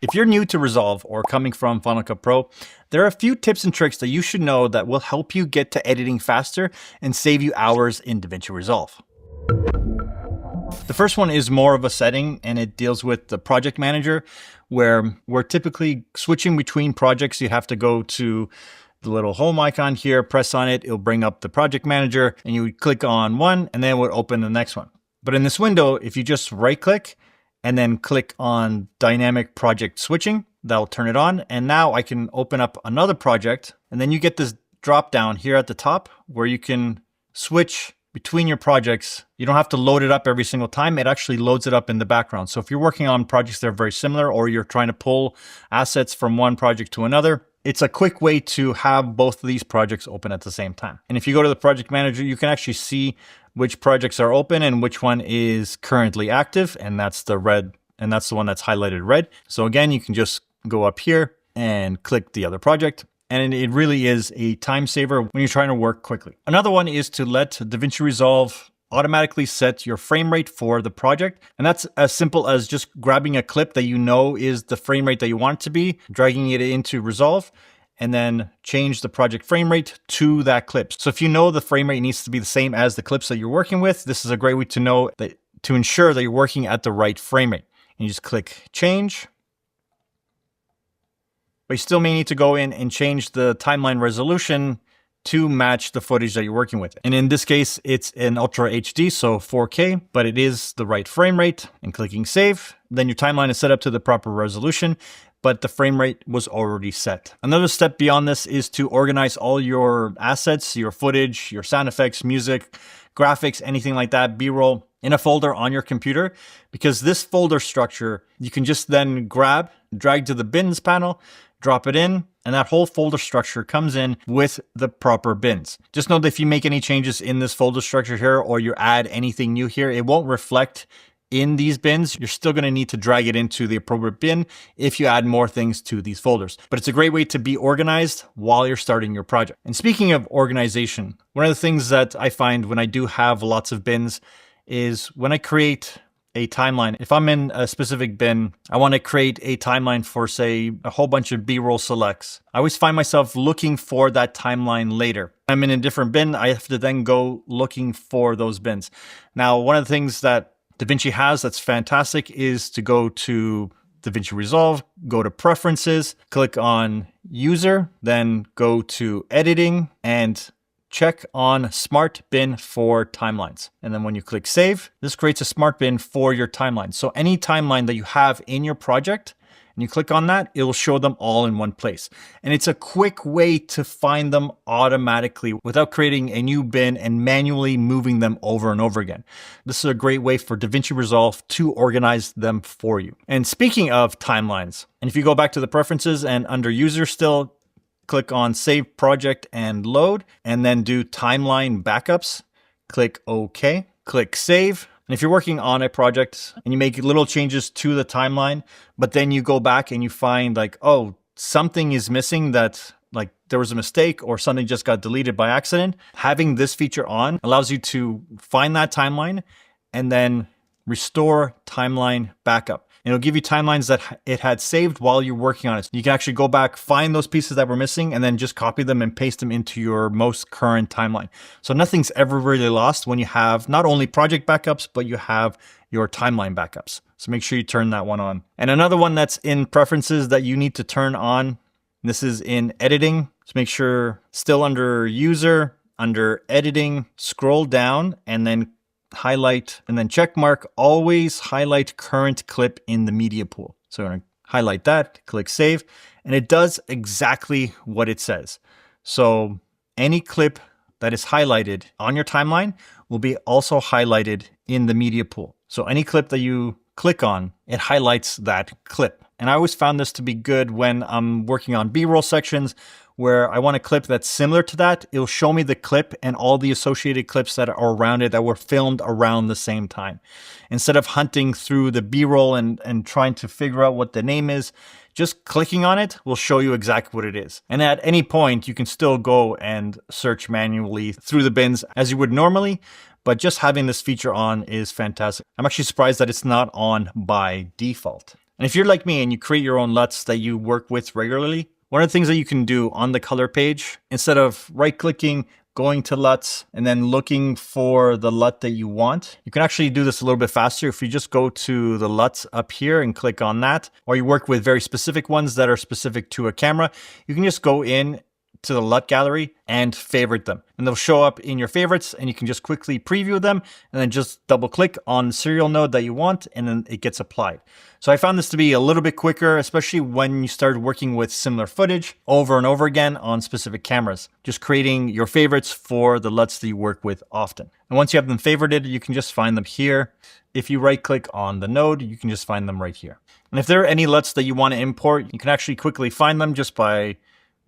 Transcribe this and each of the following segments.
If you're new to Resolve or coming from Final Cut Pro, there are a few tips and tricks that you should know that will help you get to editing faster and save you hours in DaVinci Resolve. The first one is more of a setting, and it deals with the project manager, where we're typically switching between projects. You have to go to the little home icon here, press on it, it'll bring up the project manager, and you would click on one, and then it would open the next one. But in this window, if you just right click and then click on dynamic project switching, that'll turn it on. And now I can open up another project, and then you get this drop down here at the top where you can switch between your projects. You don't have to load it up every single time. It actually loads it up in the background. So if you're working on projects that are very similar, or you're trying to pull assets from one project to another, it's a quick way to have both of these projects open at the same time. And if you go to the project manager, you can actually see which projects are open and which one is currently active. And that's the red, and that's the one that's highlighted red. So again, you can just go up here and click the other project. And it really is a time saver when you're trying to work quickly. Another one is to let DaVinci Resolve automatically set your frame rate for the project. And that's as simple as just grabbing a clip that you know is the frame rate that you want it to be, dragging it into Resolve, and then change the project frame rate to that clip. So if you know the frame rate needs to be the same as the clips that you're working with, this is a great way to know that, to ensure that you're working at the right frame rate. And you just click change. But you still may need to go in and change the timeline resolution to match the footage that you're working with. And in this case, it's an Ultra HD, so 4K, but it is the right frame rate. And clicking save, then your timeline is set up to the proper resolution, but the frame rate was already set. Another step beyond this is to organize all your assets, your footage, your sound effects, music, graphics, anything like that, B-roll, in a folder on your computer, because this folder structure, you can just then grab, drag to the bins panel, drop it in, and that whole folder structure comes in with the proper bins. Just know that if you make any changes in this folder structure here, or you add anything new here, it won't reflect in these bins. You're still going to need to drag it into the appropriate bin if you add more things to these folders. But it's a great way to be organized while you're starting your project. And speaking of organization, one of the things that I find when I do have lots of bins is when I create a timeline. If I'm in a specific bin, I want to create a timeline for, say, a whole bunch of B-roll selects. I always find myself looking for that timeline later. I'm in a different bin, I have to then go looking for those bins. Now, one of the things that DaVinci has that's fantastic is to go to DaVinci Resolve, go to Preferences, click on User, then go to Editing, and check on Smart Bin for timelines. And then when you click Save, this creates a smart bin for your timeline. So any timeline that you have in your project, and you click on that, it will show them all in one place. And it's a quick way to find them automatically without creating a new bin and manually moving them over and over again. This is a great way for DaVinci Resolve to organize them for you. And speaking of timelines, and if you go back to the preferences and under user still, click on Save Project and Load, and then do Timeline Backups. Click OK, click Save. And if you're working on a project and you make little changes to the timeline, but then you go back and you find like, oh, something is missing, that like there was a mistake or something just got deleted by accident, having this feature on allows you to find that timeline and then restore timeline backup. It'll give you timelines that it had saved while you're working on it. You can actually go back, find those pieces that were missing, and then just copy them and paste them into your most current timeline. So nothing's ever really lost when you have not only project backups, but you have your timeline backups. So make sure you turn that one on. And another one that's in preferences that you need to turn on, this is in editing. So make sure still under user, under editing, scroll down and then highlight and then check mark, always highlight current clip in the media pool. So I'm going to highlight that, click save, and it does exactly what it says. So any clip that is highlighted on your timeline will be also highlighted in the media pool. So any clip that you click on, it highlights that clip. And I always found this to be good when I'm working on B-roll sections where I want a clip that's similar to that. It'll show me the clip and all the associated clips that are around it that were filmed around the same time. Instead of hunting through the B-roll and trying to figure out what the name is, just clicking on it will show you exactly what it is. And at any point, you can still go and search manually through the bins as you would normally, but just having this feature on is fantastic. I'm actually surprised that it's not on by default. And if you're like me and you create your own LUTs that you work with regularly, one of the things that you can do on the color page, instead of right-clicking, going to LUTs, and then looking for the LUT that you want, you can actually do this a little bit faster if you just go to the LUTs up here and click on that, or you work with very specific ones that are specific to a camera. You can just go in to the LUT gallery and favorite them, and they'll show up in your favorites, and you can just quickly preview them and then just double click on the serial node that you want, and then it gets applied. So I found this to be a little bit quicker, especially when you start working with similar footage over and over again on specific cameras, just creating your favorites for the LUTs that you work with often. And once you have them favorited, you can just find them here. If you right click on the node, you can just find them right here. And if there are any LUTs that you want to import, you can actually quickly find them just by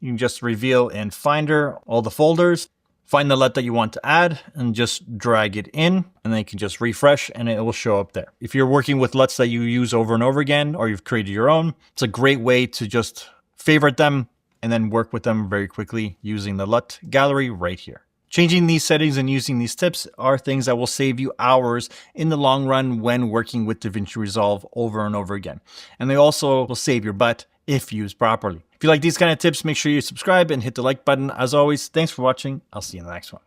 you can just reveal in Finder all the folders, find the LUT that you want to add, and just drag it in, and then you can just refresh and it will show up there. If you're working with LUTs that you use over and over again, or you've created your own, it's a great way to just favorite them and then work with them very quickly using the LUT gallery right here. Changing these settings and using these tips are things that will save you hours in the long run when working with DaVinci Resolve over and over again. And they also will save your butt if used properly. If you like these kind of tips, make sure you subscribe and hit the like button. As always, thanks for watching. I'll see you in the next one.